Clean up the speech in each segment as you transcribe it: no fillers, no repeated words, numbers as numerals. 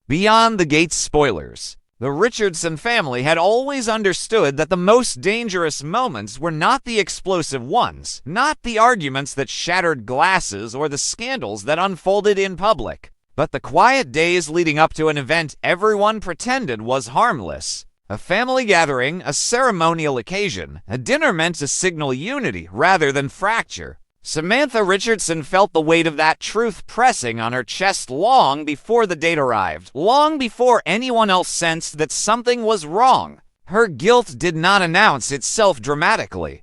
Beyond the Gates spoilers, the Richardson family had always understood that the most dangerous moments were not the explosive ones, not the arguments that shattered glasses or the scandals that unfolded in public, but the quiet days leading up to an event everyone pretended was harmless. A family gathering, a ceremonial occasion, a dinner meant to signal unity rather than fracture. Samantha Richardson felt the weight of that truth pressing on her chest long before the date arrived, long before anyone else sensed that something was wrong. Her guilt did not announce itself dramatically.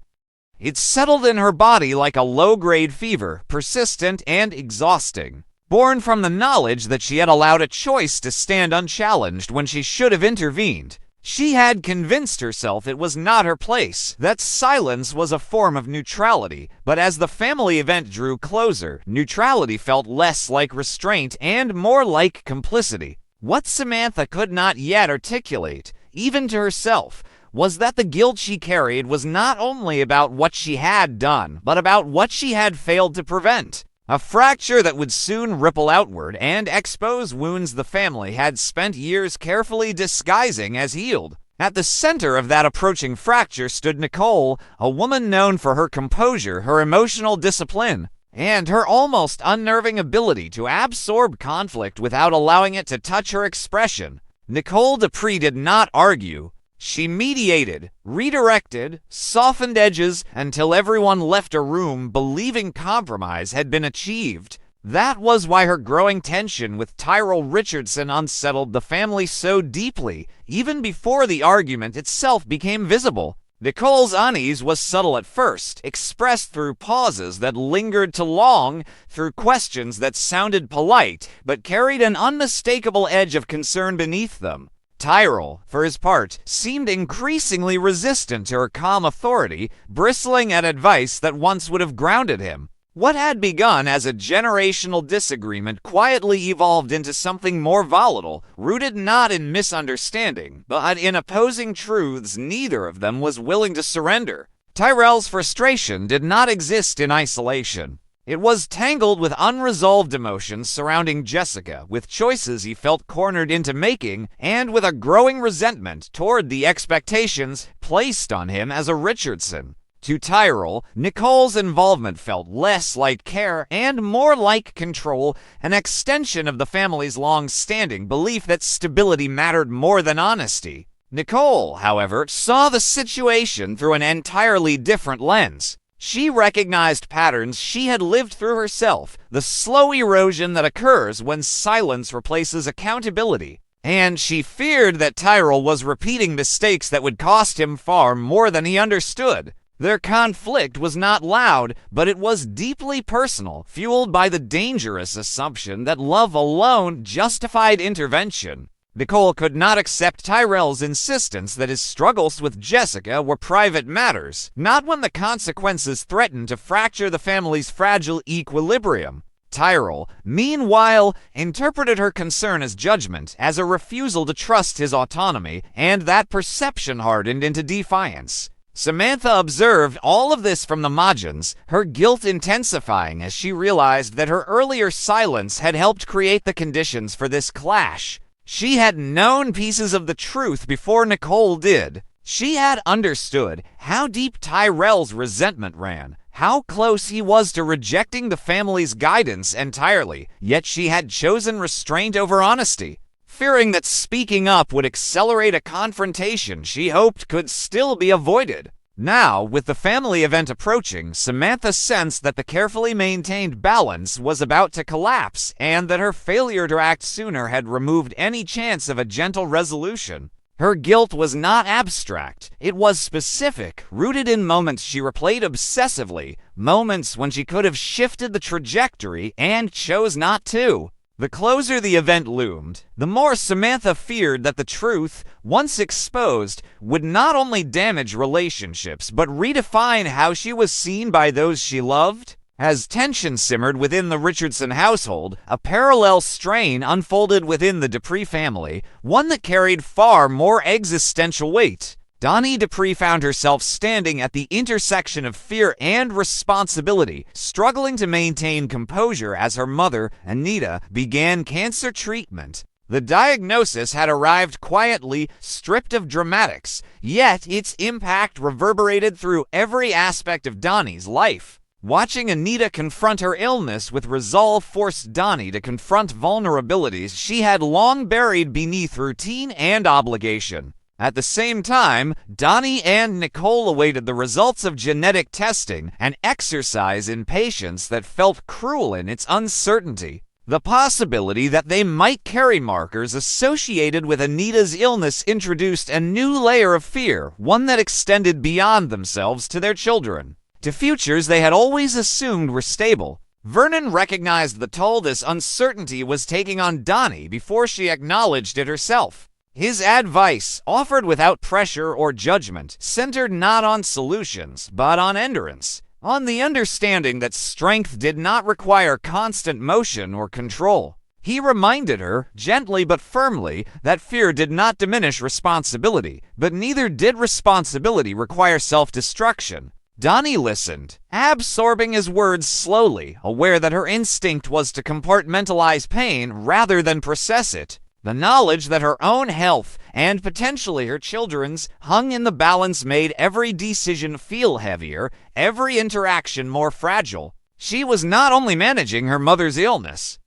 It settled in her body like a low-grade fever, persistent and exhausting, born from the knowledge that she had allowed a choice to stand unchallenged when she should have intervened. She had convinced herself it was not her place, that silence was a form of neutrality, but as the family event drew closer, neutrality felt less like restraint and more like complicity. What Samantha could not yet articulate, even to herself, was that the guilt she carried was not only about what she had done, but about what she had failed to prevent. A fracture that would soon ripple outward and expose wounds the family had spent years carefully disguising as healed. At the center of that approaching fracture stood Nicole, a woman known for her composure, her emotional discipline, and her almost unnerving ability to absorb conflict without allowing it to touch her expression. Nicole Dupree did not argue. She mediated, redirected, softened edges until everyone left a room believing compromise had been achieved. That was why her growing tension with Tyrell Richardson unsettled the family so deeply, even before the argument itself became visible. Nicole's unease was subtle at first, expressed through pauses that lingered too long, through questions that sounded polite, but carried an unmistakable edge of concern beneath them. Tyrell, for his part, seemed increasingly resistant to her calm authority, bristling at advice that once would have grounded him. What had begun as a generational disagreement quietly evolved into something more volatile, rooted not in misunderstanding, but in opposing truths neither of them was willing to surrender. Tyrell's frustration did not exist in isolation. It was tangled with unresolved emotions surrounding Jessica, with choices he felt cornered into making, and with a growing resentment toward the expectations placed on him as a Richardson. To Tyrell, Nicole's involvement felt less like care and more like control, an extension of the family's long-standing belief that stability mattered more than honesty. Nicole, however, saw the situation through an entirely different lens. She recognized patterns she had lived through herself, the slow erosion that occurs when silence replaces accountability, and she feared that Tyrell was repeating mistakes that would cost him far more than he understood. Their conflict was not loud, but it was deeply personal, fueled by the dangerous assumption that love alone justified intervention. Nicole could not accept Tyrell's insistence that his struggles with Jessica were private matters, not when the consequences threatened to fracture the family's fragile equilibrium. Tyrell, meanwhile, interpreted her concern as judgment, as a refusal to trust his autonomy, and that perception hardened into defiance. Samantha observed all of this from the margins, her guilt intensifying as she realized that her earlier silence had helped create the conditions for this clash. She had known pieces of the truth before Nicole did. She had understood how deep Tyrell's resentment ran, how close he was to rejecting the family's guidance entirely, yet she had chosen restraint over honesty. Fearing that speaking up would accelerate a confrontation she hoped could still be avoided. Now, with the family event approaching, Samantha sensed that the carefully maintained balance was about to collapse and that her failure to act sooner had removed any chance of a gentle resolution. Her guilt was not abstract. It was specific, rooted in moments she replayed obsessively, moments when she could have shifted the trajectory and chose not to. The closer the event loomed, the more Samantha feared that the truth, once exposed, would not only damage relationships but redefine how she was seen by those she loved. As tension simmered within the Richardson household, a parallel strain unfolded within the Dupree family, one that carried far more existential weight. Donnie Dupree found herself standing at the intersection of fear and responsibility, struggling to maintain composure as her mother, Anita, began cancer treatment. The diagnosis had arrived quietly, stripped of dramatics, yet its impact reverberated through every aspect of Donnie's life. Watching Anita confront her illness with resolve forced Donnie to confront vulnerabilities she had long buried beneath routine and obligation. At the same time, Donnie and Nicole awaited the results of genetic testing, an exercise in patience that felt cruel in its uncertainty. The possibility that they might carry markers associated with Anita's illness introduced a new layer of fear, one that extended beyond themselves to their children, to futures they had always assumed were stable. Vernon recognized the toll this uncertainty was taking on Donnie before she acknowledged it herself. His advice, offered without pressure or judgment, centered not on solutions, but on endurance, on the understanding that strength did not require constant motion or control. He reminded her, gently but firmly, that fear did not diminish responsibility, but neither did responsibility require self-destruction. Donnie listened, absorbing his words slowly, aware that her instinct was to compartmentalize pain rather than process it. The knowledge that her own health, and potentially her children's, hung in the balance made every decision feel heavier, every interaction more fragile. She was not only managing her mother's illness,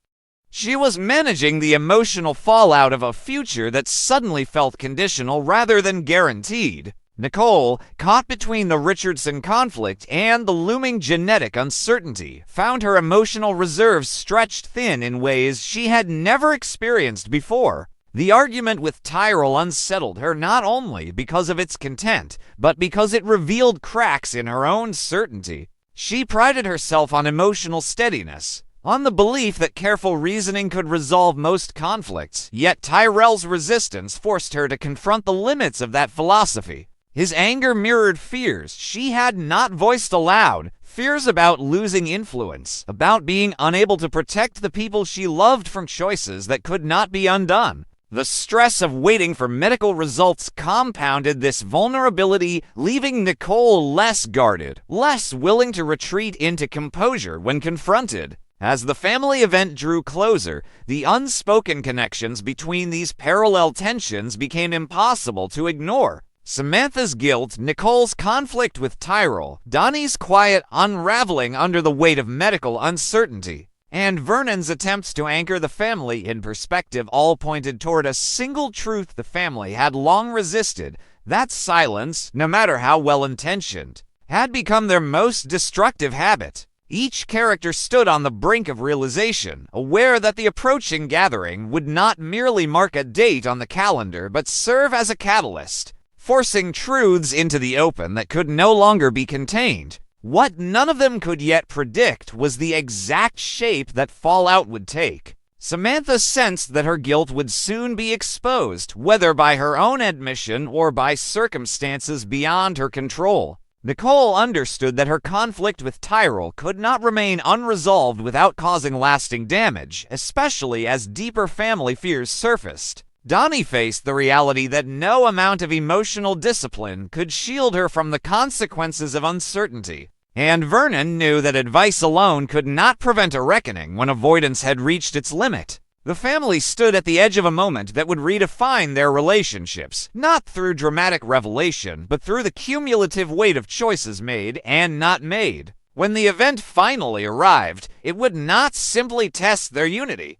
she was managing the emotional fallout of a future that suddenly felt conditional rather than guaranteed. Nicole, caught between the Richardson conflict and the looming genetic uncertainty, found her emotional reserves stretched thin in ways she had never experienced before. The argument with Tyrell unsettled her not only because of its content, but because it revealed cracks in her own certainty. She prided herself on emotional steadiness, on the belief that careful reasoning could resolve most conflicts, yet Tyrell's resistance forced her to confront the limits of that philosophy. His anger mirrored fears she had not voiced aloud, fears about losing influence, about being unable to protect the people she loved from choices that could not be undone. The stress of waiting for medical results compounded this vulnerability, leaving Nicole less guarded, less willing to retreat into composure when confronted. As the family event drew closer, the unspoken connections between these parallel tensions became impossible to ignore. Samantha's guilt, Nicole's conflict with Tyrell, Donnie's quiet unraveling under the weight of medical uncertainty, and Vernon's attempts to anchor the family in perspective all pointed toward a single truth the family had long resisted: that silence, no matter how well-intentioned, had become their most destructive habit. Each character stood on the brink of realization, aware that the approaching gathering would not merely mark a date on the calendar but serve as a catalyst, forcing truths into the open that could no longer be contained. What none of them could yet predict was the exact shape that fallout would take. Samantha sensed that her guilt would soon be exposed, whether by her own admission or by circumstances beyond her control. Nicole understood that her conflict with Tyrell could not remain unresolved without causing lasting damage, especially as deeper family fears surfaced. Donnie faced the reality that no amount of emotional discipline could shield her from the consequences of uncertainty. And Vernon knew that advice alone could not prevent a reckoning when avoidance had reached its limit. The family stood at the edge of a moment that would redefine their relationships, not through dramatic revelation, but through the cumulative weight of choices made and not made. When the event finally arrived, it would not simply test their unity.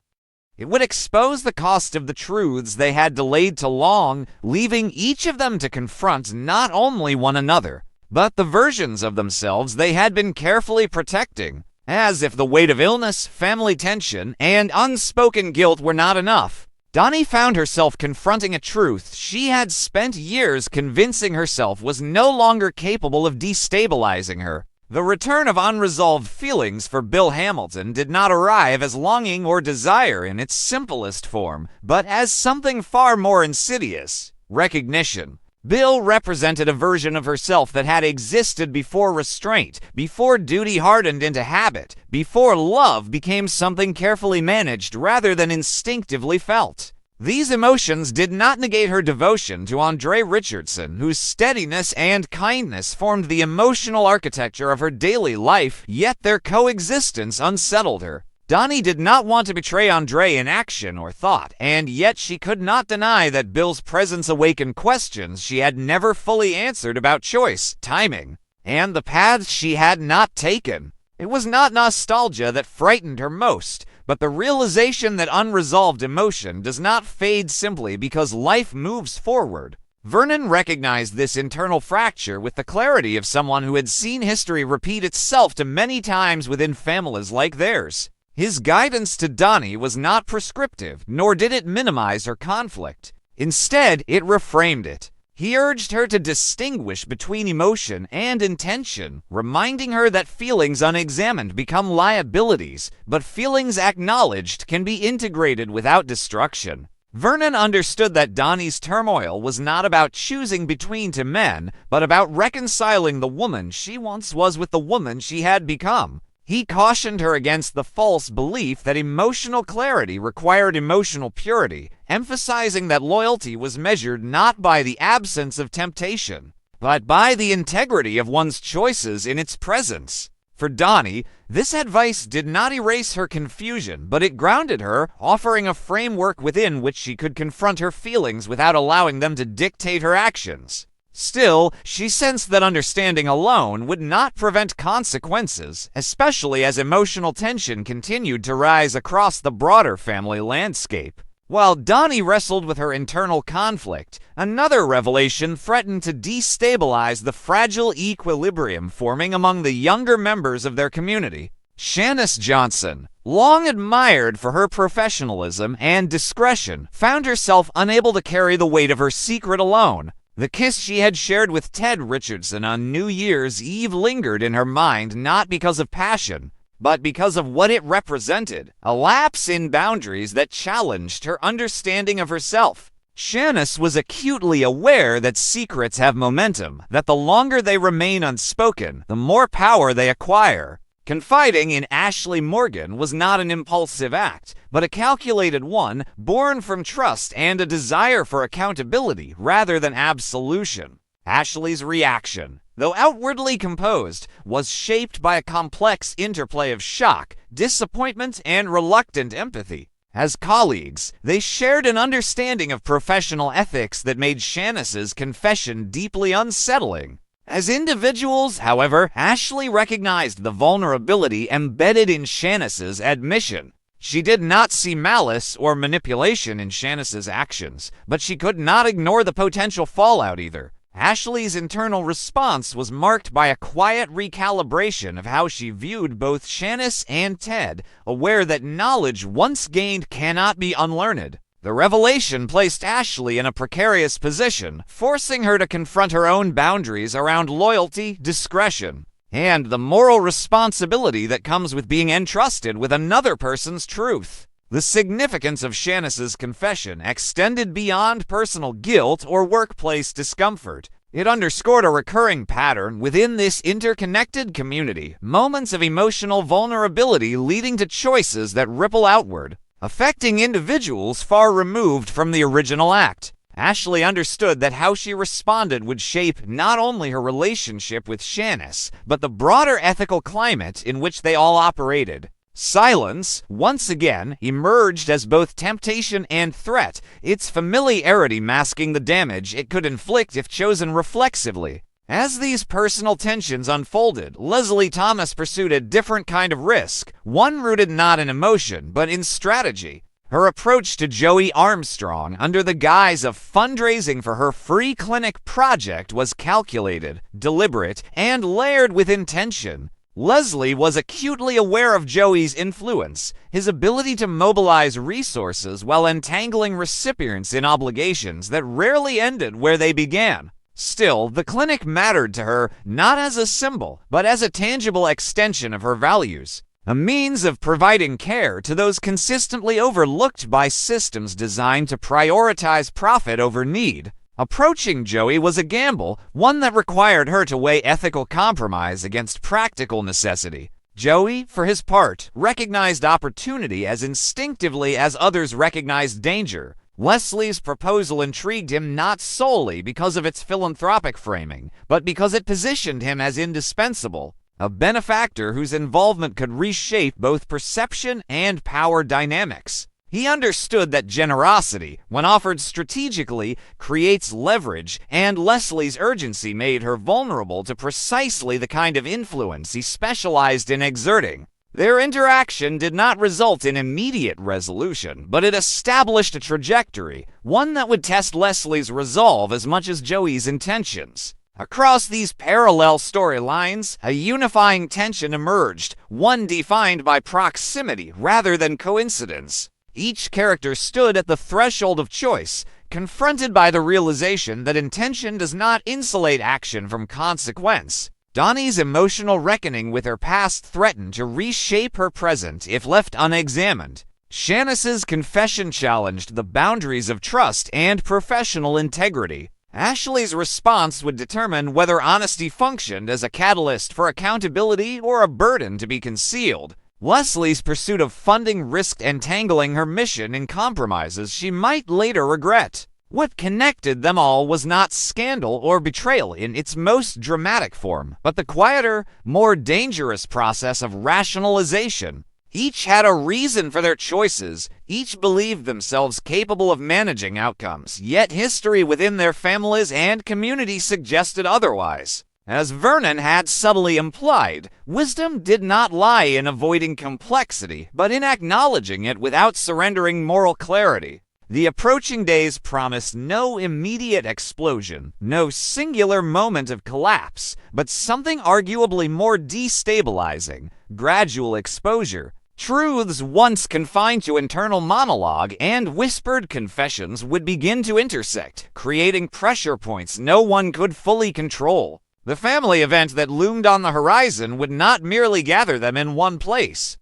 It would expose the cost of the truths they had delayed to long, leaving each of them to confront not only one another, but the versions of themselves they had been carefully protecting. As if the weight of illness, family tension, and unspoken guilt were not enough, Donnie found herself confronting a truth she had spent years convincing herself was no longer capable of destabilizing her. The return of unresolved feelings for Bill Hamilton did not arrive as longing or desire in its simplest form, but as something far more insidious: recognition. Bill represented a version of herself that had existed before restraint, before duty hardened into habit, before love became something carefully managed rather than instinctively felt. These emotions did not negate her devotion to Andre Richardson, whose steadiness and kindness formed the emotional architecture of her daily life, yet their coexistence unsettled her. Donnie did not want to betray Andre in action or thought, and yet she could not deny that Bill's presence awakened questions she had never fully answered about choice, timing, and the paths she had not taken. It was not nostalgia that frightened her most, but the realization that unresolved emotion does not fade simply because life moves forward. Vernon recognized this internal fracture with the clarity of someone who had seen history repeat itself too many times within families like theirs. His guidance to Donnie was not prescriptive, nor did it minimize her conflict. Instead, it reframed it. He urged her to distinguish between emotion and intention, reminding her that feelings unexamined become liabilities, but feelings acknowledged can be integrated without destruction. Vernon understood that Donnie's turmoil was not about choosing between two men, but about reconciling the woman she once was with the woman she had become. He cautioned her against the false belief that emotional clarity required emotional purity, emphasizing that loyalty was measured not by the absence of temptation, but by the integrity of one's choices in its presence. For Donnie, this advice did not erase her confusion, but it grounded her, offering a framework within which she could confront her feelings without allowing them to dictate her actions. Still, she sensed that understanding alone would not prevent consequences, especially as emotional tension continued to rise across the broader family landscape. While Donnie wrestled with her internal conflict, another revelation threatened to destabilize the fragile equilibrium forming among the younger members of their community. Shanice Johnson, long admired for her professionalism and discretion, found herself unable to carry the weight of her secret alone. The kiss she had shared with Ted Richardson on New Year's Eve lingered in her mind not because of passion, but because of what it represented, a lapse in boundaries that challenged her understanding of herself. Shanice was acutely aware that secrets have momentum, that the longer they remain unspoken, the more power they acquire. Confiding in Ashley Morgan was not an impulsive act, but a calculated one, born from trust and a desire for accountability rather than absolution. Ashley's reaction, though outwardly composed, was shaped by a complex interplay of shock, disappointment, and reluctant empathy. As colleagues, they shared an understanding of professional ethics that made Shanice's confession deeply unsettling. As individuals, however, Ashley recognized the vulnerability embedded in Shanice's admission. She did not see malice or manipulation in Shanice's actions, but she could not ignore the potential fallout either. Ashley's internal response was marked by a quiet recalibration of how she viewed both Shanice and Ted, aware that knowledge once gained cannot be unlearned. The revelation placed Ashley in a precarious position, forcing her to confront her own boundaries around loyalty, discretion, and the moral responsibility that comes with being entrusted with another person's truth. The significance of Shanice's confession extended beyond personal guilt or workplace discomfort. It underscored a recurring pattern within this interconnected community, moments of emotional vulnerability leading to choices that ripple outward, affecting individuals far removed from the original act. Ashley understood that how she responded would shape not only her relationship with Shanice, but the broader ethical climate in which they all operated. Silence, once again, emerged as both temptation and threat, its familiarity masking the damage it could inflict if chosen reflexively. As these personal tensions unfolded, Leslie Thomas pursued a different kind of risk, one rooted not in emotion, but in strategy. Her approach to Joey Armstrong under the guise of fundraising for her free clinic project was calculated, deliberate, and layered with intention. Leslie was acutely aware of Joey's influence, his ability to mobilize resources while entangling recipients in obligations that rarely ended where they began. Still, the clinic mattered to her not as a symbol, but as a tangible extension of her values, a means of providing care to those consistently overlooked by systems designed to prioritize profit over need. Approaching Joey was a gamble, one that required her to weigh ethical compromise against practical necessity. Joey, for his part, recognized opportunity as instinctively as others recognized danger. Leslie's proposal intrigued him not solely because of its philanthropic framing, but because it positioned him as indispensable. a benefactor whose involvement could reshape both perception and power dynamics. He understood that generosity, when offered strategically, creates leverage, and Leslie's urgency made her vulnerable to precisely the kind of influence he specialized in exerting. Their interaction did not result in immediate resolution, but it established a trajectory, one that would test Leslie's resolve as much as Joey's intentions. Across these parallel storylines, a unifying tension emerged, one defined by proximity rather than coincidence. Each character stood at the threshold of choice, confronted by the realization that intention does not insulate action from consequence. Donnie's emotional reckoning with her past threatened to reshape her present if left unexamined. Shanice's confession challenged the boundaries of trust and professional integrity. Ashley's response would determine whether honesty functioned as a catalyst for accountability or a burden to be concealed. Leslie's pursuit of funding risked entangling her mission in compromises she might later regret. What connected them all was not scandal or betrayal in its most dramatic form, but the quieter, more dangerous process of rationalization. Each had a reason for their choices, each believed themselves capable of managing outcomes, yet history within their families and community suggested otherwise. As Vernon had subtly implied, wisdom did not lie in avoiding complexity, but in acknowledging it without surrendering moral clarity. The approaching days promised no immediate explosion, no singular moment of collapse, but something arguably more destabilizing: gradual exposure. Truths once confined to internal monologue and whispered confessions would begin to intersect, creating pressure points no one could fully control. The family event that loomed on the horizon would not merely gather them in one place.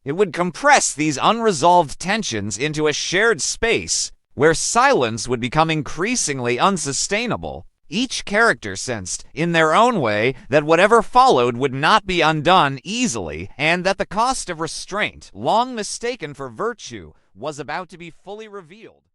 It would compress these unresolved tensions into a shared space where silence would become increasingly unsustainable. Each character sensed, in their own way, that whatever followed would not be undone easily, and that the cost of restraint, long mistaken for virtue, was about to be fully revealed.